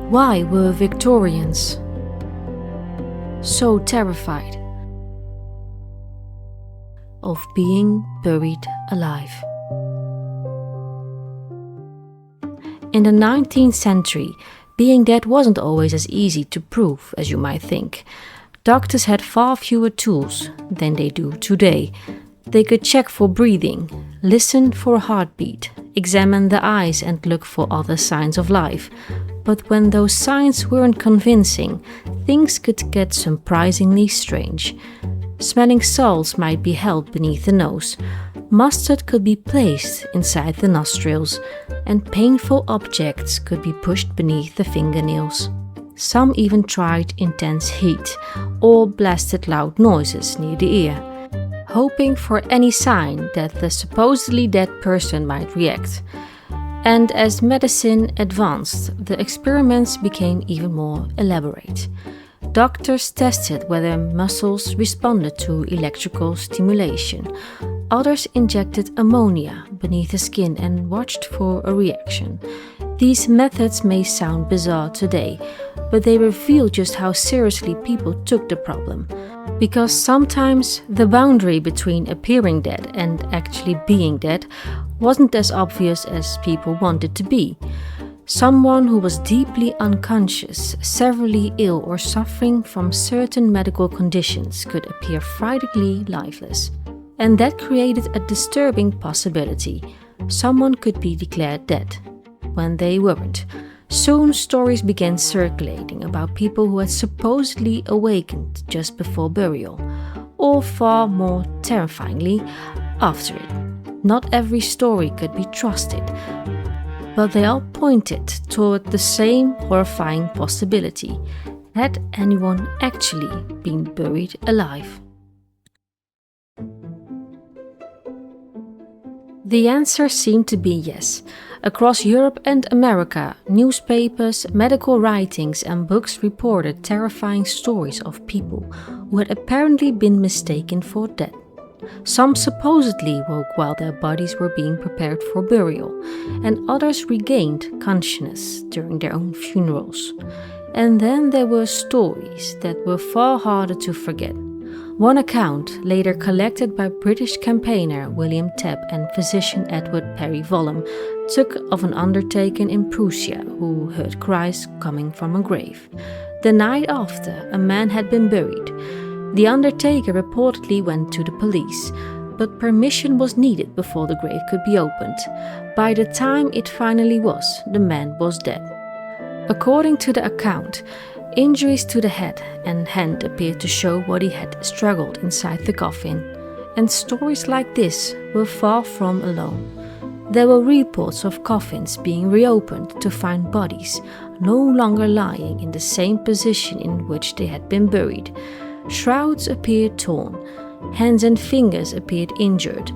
Why were Victorians so terrified of being buried alive? In the 19th century, being dead wasn't always as easy to prove as you might think. Doctors had far fewer tools than they do today. They could check for breathing, listen for a heartbeat, examine the eyes and look for other signs of life. But when those signs weren't convincing, things could get surprisingly strange. Smelling salts might be held beneath the nose, mustard could be placed inside the nostrils, and painful objects could be pushed beneath the fingernails. Some even tried intense heat or blasted loud noises near the ear, hoping for any sign that the supposedly dead person might react. And as medicine advanced, the experiments became even more elaborate. Doctors tested whether muscles responded to electrical stimulation. Others injected ammonia beneath the skin and watched for a reaction. These methods may sound bizarre today, but they reveal just how seriously people took the problem. Because sometimes the boundary between appearing dead and actually being dead wasn't as obvious as people wanted to be. Someone who was deeply unconscious, severely ill, or suffering from certain medical conditions could appear frighteningly lifeless. And that created a disturbing possibility. Someone could be declared dead when they weren't. Soon stories began circulating about people who had supposedly awakened just before burial, or far more terrifyingly, after it. Not every story could be trusted, but they all pointed toward the same horrifying possibility. Had anyone actually been buried alive? The answer seemed to be yes. Across Europe and America, newspapers, medical writings and books reported terrifying stories of people who had apparently been mistaken for dead. Some supposedly woke while their bodies were being prepared for burial, and others regained consciousness during their own funerals. And then there were stories that were far harder to forget. One account, later collected by British campaigner William Tebb and physician Edward Perry Vollum, took of an undertaker in Prussia who heard cries coming from a grave. The night after, a man had been buried. The undertaker reportedly went to the police, but permission was needed before the grave could be opened. By the time it finally was, the man was dead. According to the account, injuries to the head and hand appeared to show what he had struggled inside the coffin. And stories like this were far from alone. There were reports of coffins being reopened to find bodies no longer lying in the same position in which they had been buried. Shrouds appeared torn, hands and fingers appeared injured.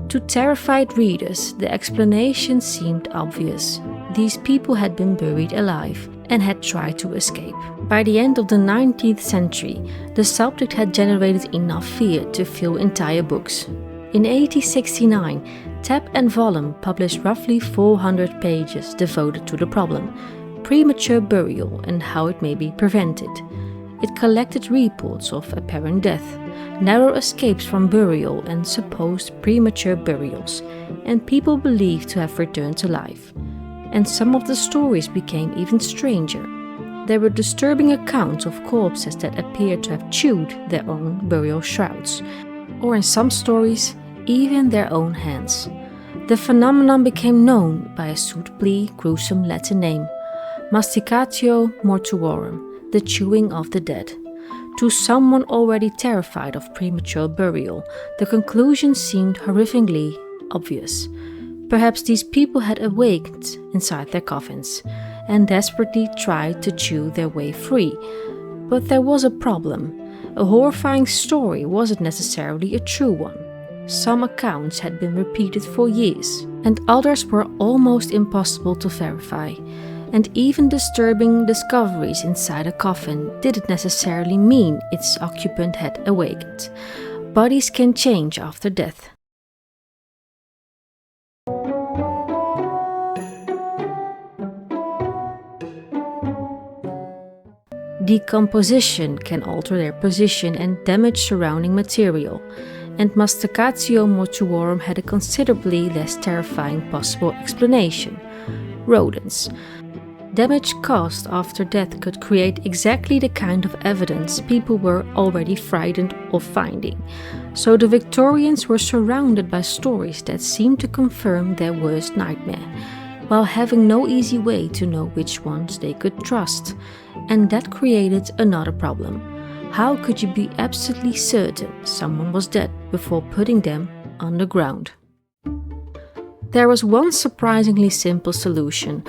To terrified readers, the explanation seemed obvious. These people had been buried alive and had tried to escape. By the end of the 19th century, the subject had generated enough fear to fill entire books. In 1869, Tebb and Vollum published roughly 400 pages devoted to the problem, premature burial and how it may be prevented. It collected reports of apparent death, narrow escapes from burial and supposed premature burials, and people believed to have returned to life. And some of the stories became even stranger. There were disturbing accounts of corpses that appeared to have chewed their own burial shrouds, or in some stories, even their own hands. The phenomenon became known by a suitably gruesome Latin name, masticatio mortuorum, the chewing of the dead. To someone already terrified of premature burial, the conclusion seemed horrifically obvious. Perhaps these people had awakened inside their coffins and desperately tried to chew their way free. But there was a problem. A horrifying story wasn't necessarily a true one. Some accounts had been repeated for years, and others were almost impossible to verify. And even disturbing discoveries inside a coffin didn't necessarily mean its occupant had awakened. Bodies can change after death. Decomposition can alter their position and damage surrounding material, and Masticatio mortuorum had a considerably less terrifying possible explanation: rodents. Damage caused after death could create exactly the kind of evidence people were already frightened of finding, so the Victorians were surrounded by stories that seemed to confirm their worst nightmare, while having no easy way to know which ones they could trust. And that created another problem. How could you be absolutely certain someone was dead before putting them underground? There was one surprisingly simple solution: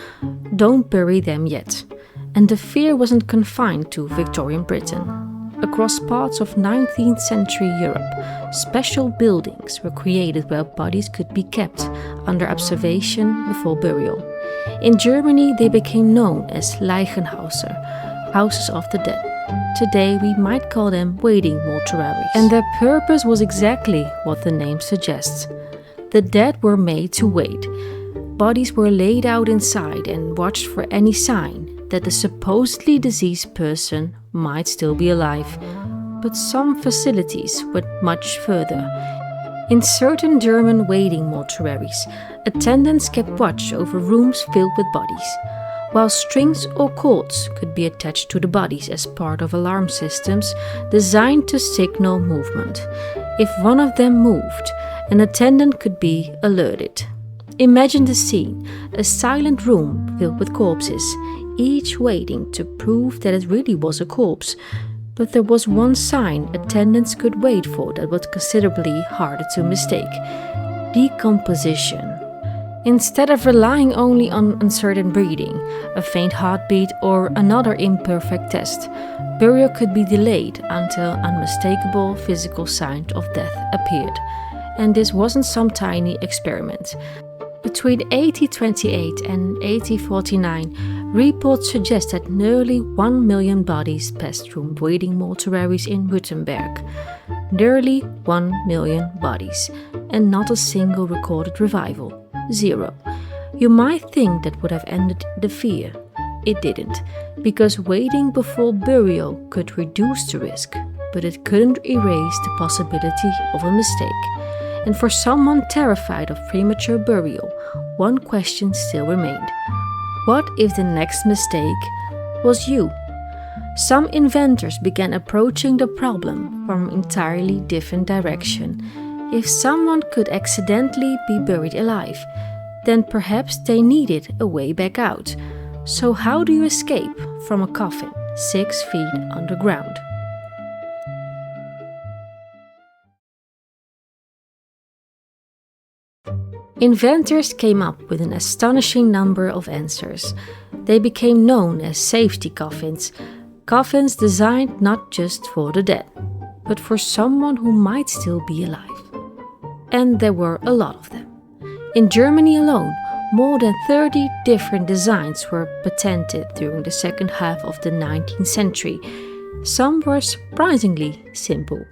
don't bury them yet. And the fear wasn't confined to Victorian Britain. Across parts of 19th century Europe, special buildings were created where bodies could be kept under observation before burial. In Germany, they became known as Leichenhäuser, houses of the dead. Today we might call them waiting mortuaries. And their purpose was exactly what the name suggests. The dead were made to wait. Bodies were laid out inside and watched for any sign that the supposedly deceased person might still be alive. But some facilities went much further. In certain German waiting mortuaries, attendants kept watch over rooms filled with bodies, while strings or cords could be attached to the bodies as part of alarm systems designed to signal movement. If one of them moved, an attendant could be alerted. Imagine the scene: a silent room filled with corpses, each waiting to prove that it really was a corpse. But there was one sign attendants could wait for that was considerably harder to mistake: decomposition. Instead of relying only on uncertain breathing, a faint heartbeat, or another imperfect test, burial could be delayed until unmistakable physical signs of death appeared. And this wasn't some tiny experiment. Between 1828 and 1849, reports suggest that nearly 1 million bodies passed through waiting mortuaries in Württemberg. Nearly 1 million bodies, and not a single recorded revival. Zero. You might think that would have ended the fear. It didn't, because waiting before burial could reduce the risk, but it couldn't erase the possibility of a mistake. And for someone terrified of premature burial, one question still remained: what if the next mistake was you? Some inventors began approaching the problem from an entirely different direction. If someone could accidentally be buried alive, then perhaps they needed a way back out. So how do you escape from a coffin 6 feet underground? Inventors came up with an astonishing number of answers. They became known as safety coffins, coffins designed not just for the dead, but for someone who might still be alive. And there were a lot of them. In Germany alone, more than 30 different designs were patented during the second half of the 19th century. Some were surprisingly simple.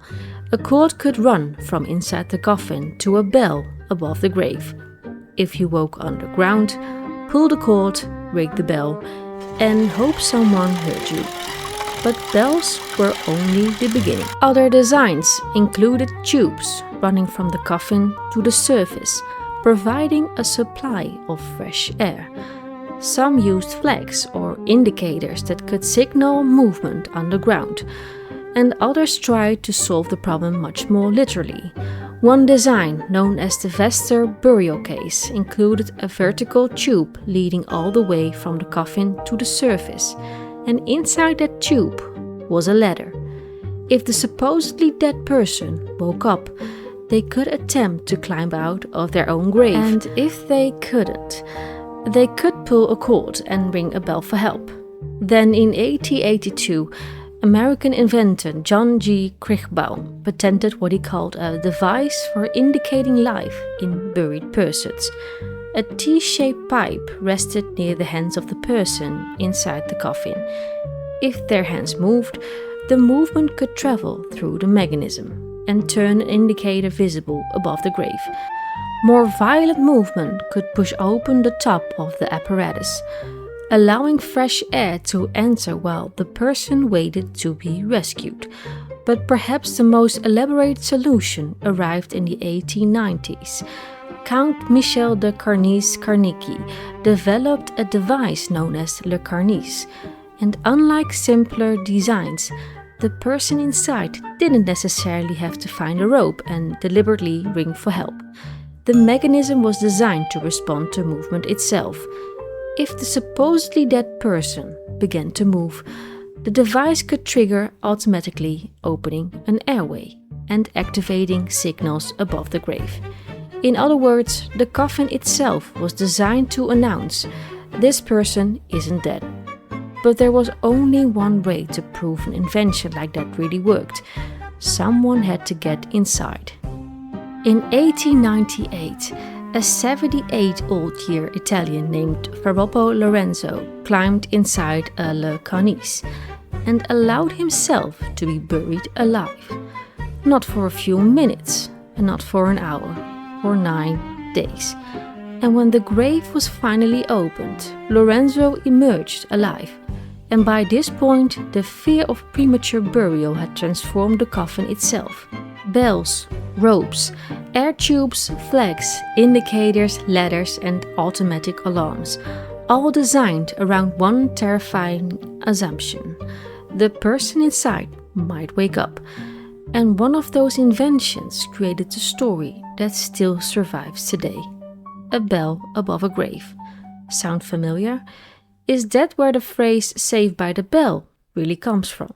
A cord could run from inside the coffin to a bell above the grave. If you woke underground, pull the cord, ring the bell, and hope someone heard you. But bells were only the beginning. Other designs included tubes running from the coffin to the surface, providing a supply of fresh air. Some used flags or indicators that could signal movement underground, and others tried to solve the problem much more literally. One design, known as the Vester burial case, included a vertical tube leading all the way from the coffin to the surface, and inside that tube was a ladder. If the supposedly dead person woke up, they could attempt to climb out of their own grave, and if they couldn't, they could pull a cord and ring a bell for help. Then in 1882, American inventor John G. Kriegbaum patented what he called a device for indicating life in buried persons. A T-shaped pipe rested near the hands of the person inside the coffin. If their hands moved, the movement could travel through the mechanism and turn an indicator visible above the grave. More violent movement could push open the top of the apparatus. allowing fresh air to enter while the person waited to be rescued. But perhaps the most elaborate solution arrived in the 1890s. Count Michel de Karnice developed a device known as le Karnice, and unlike simpler designs, the person inside didn't necessarily have to find a rope and deliberately ring for help. The mechanism was designed to respond to movement itself. If the supposedly dead person began to move, the device could trigger automatically opening an airway and activating signals above the grave. In other words, the coffin itself was designed to announce, "This person isn't dead." But there was only one way to prove an invention like that really worked. Someone had to get inside. In 1898, a 78-year Italian named Filippo Lorenzo climbed inside a Le Karnice and allowed himself to be buried alive. Not for a few minutes, and not for an hour or 9 days. And when the grave was finally opened, Lorenzo emerged alive. And by this point, the fear of premature burial had transformed the coffin itself. Bells, ropes, air tubes, flags, indicators, ladders, and automatic alarms, all designed around one terrifying assumption: the person inside might wake up. And one of those inventions created a story that still survives today: a bell above a grave. Sound familiar? Is that where the phrase "saved by the bell" really comes from?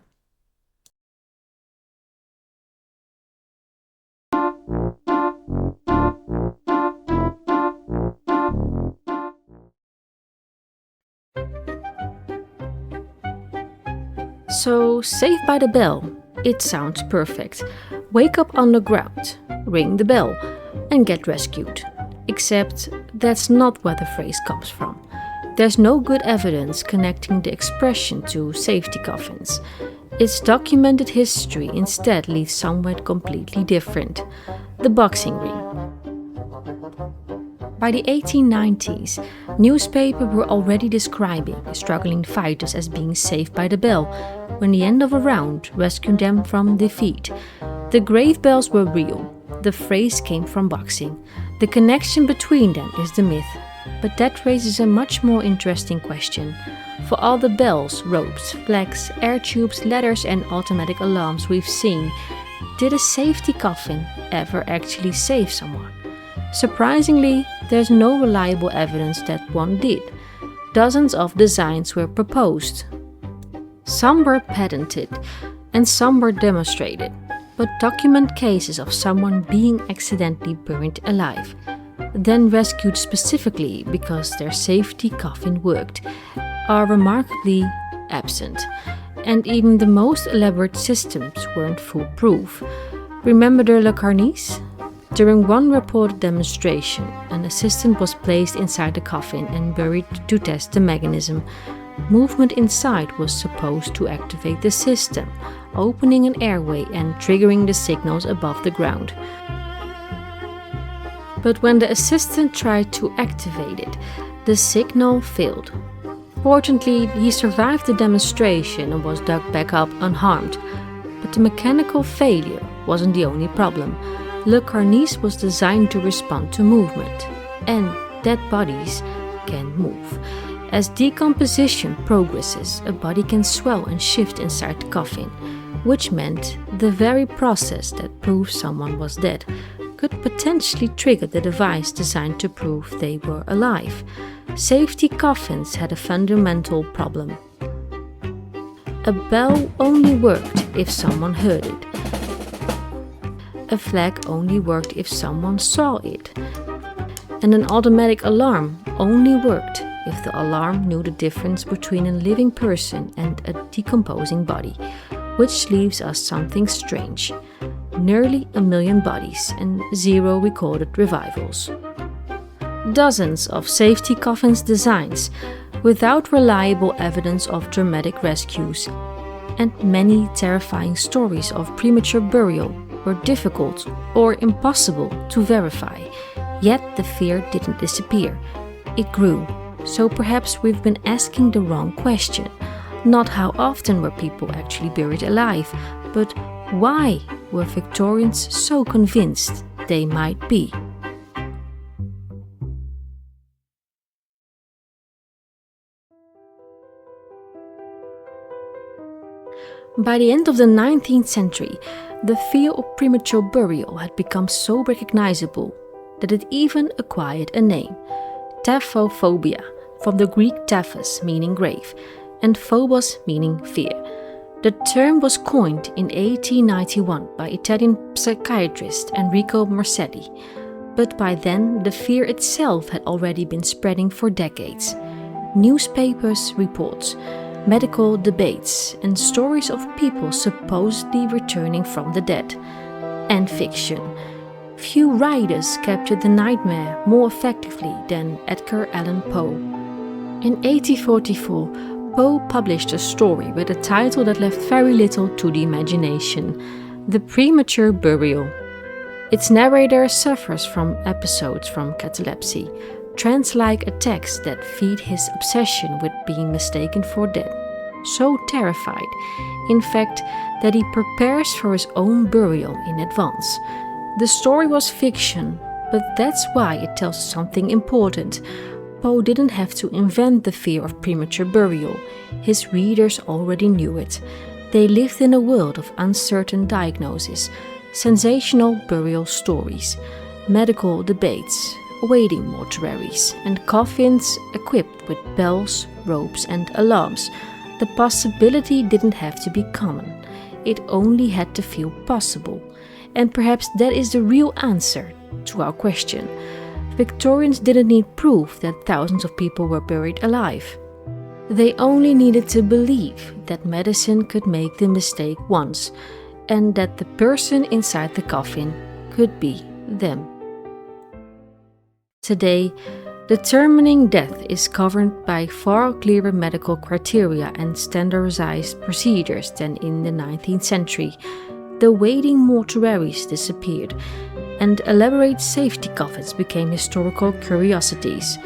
So, Saved by the Bell, it sounds perfect. Wake up on the ground, ring the bell, and get rescued. Except that's not where the phrase comes from. There's no good evidence connecting the expression to safety coffins. Its documented history instead leads somewhere completely different: the boxing ring. By the 1890s, newspapers were already describing struggling fighters as being saved by the bell when the end of a round rescued them from defeat. The grave bells were real. The phrase came from boxing. The connection between them is the myth. But that raises a much more interesting question. For all the bells, ropes, flags, air tubes, ladders, and automatic alarms we've seen, did a safety coffin ever actually save someone? Surprisingly, there's no reliable evidence that one did. Dozens of designs were proposed. Some were patented, and some were demonstrated, but document cases of someone being accidentally buried alive, then rescued specifically because their safety coffin worked, are remarkably absent. And even the most elaborate systems weren't foolproof. Remember the Le Karnice? During one reported demonstration, an assistant was placed inside the coffin and buried to test the mechanism. Movement inside was supposed to activate the system, opening an airway and triggering the signals above the ground. But when the assistant tried to activate it, the signal failed. Fortunately, he survived the demonstration and was dug back up unharmed. But the mechanical failure wasn't the only problem. Le Karnice was designed to respond to movement, and dead bodies can move. As decomposition progresses, a body can swell and shift inside the coffin, which meant the very process that proves someone was dead could potentially trigger the device designed to prove they were alive. Safety coffins had a fundamental problem. A bell only worked if someone heard it. A flag only worked if someone saw it. And an automatic alarm only worked if the alarm knew the difference between a living person and a decomposing body, which leaves us something strange: nearly 1 million bodies and 0 recorded revivals. Dozens of safety coffins designs without reliable evidence of dramatic rescues, and many terrifying stories of premature burial were difficult or impossible to verify. Yet the fear didn't disappear. It grew, So perhaps we've been asking the wrong question. Not how often were people actually buried alive, but why were Victorians so convinced they might be? By the end of the 19th century, the fear of premature burial had become so recognizable that it even acquired a name: Taphophobia, from the Greek taphos meaning grave, and phobos meaning fear. The term was coined in 1891 by Italian psychiatrist Enrico Marcelli, but by then the fear itself had already been spreading for decades. Newspapers reports, medical debates, and stories of people supposedly returning from the dead. And fiction. Few writers captured the nightmare more effectively than Edgar Allan Poe. In 1844, Poe published a story with a title that left very little to the imagination: The Premature Burial. Its narrator suffers from episodes from catalepsy, trance-like attacks that feed his obsession with being mistaken for dead. So terrified, in fact, that he prepares for his own burial in advance. The story was fiction, but that's why it tells something important. Poe didn't have to invent the fear of premature burial. His readers already knew it. They lived in a world of uncertain diagnosis, sensational burial stories, medical debates, waiting mortuaries, and coffins equipped with bells, ropes, and alarms. The possibility didn't have to be common. It only had to feel possible. And perhaps that is the real answer to our question. Victorians didn't need proof that thousands of people were buried alive. They only needed to believe that medicine could make the mistake once, and that the person inside the coffin could be them. Today, determining death is governed by far clearer medical criteria and standardized procedures than in the 19th century. The waiting mortuaries disappeared, and elaborate safety coffins became historical curiosities,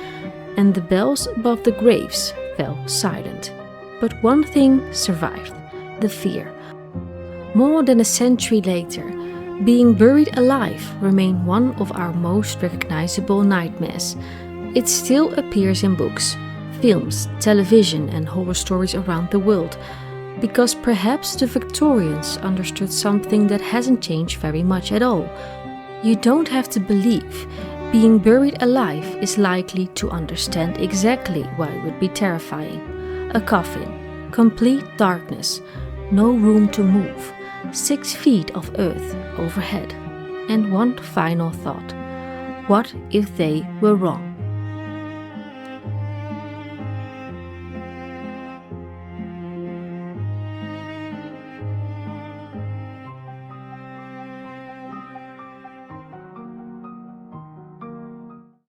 and the bells above the graves fell silent. But one thing survived: the fear. More than a century later, being buried alive remained one of our most recognizable nightmares. It still appears in books, films, television, and horror stories around the world, because perhaps the Victorians understood something that hasn't changed very much at all. You don't have to believe. Being buried alive is likely to understand exactly why it would be terrifying. A coffin, complete darkness, no room to move, 6 feet of earth overhead. And one final thought: what if they were wrong?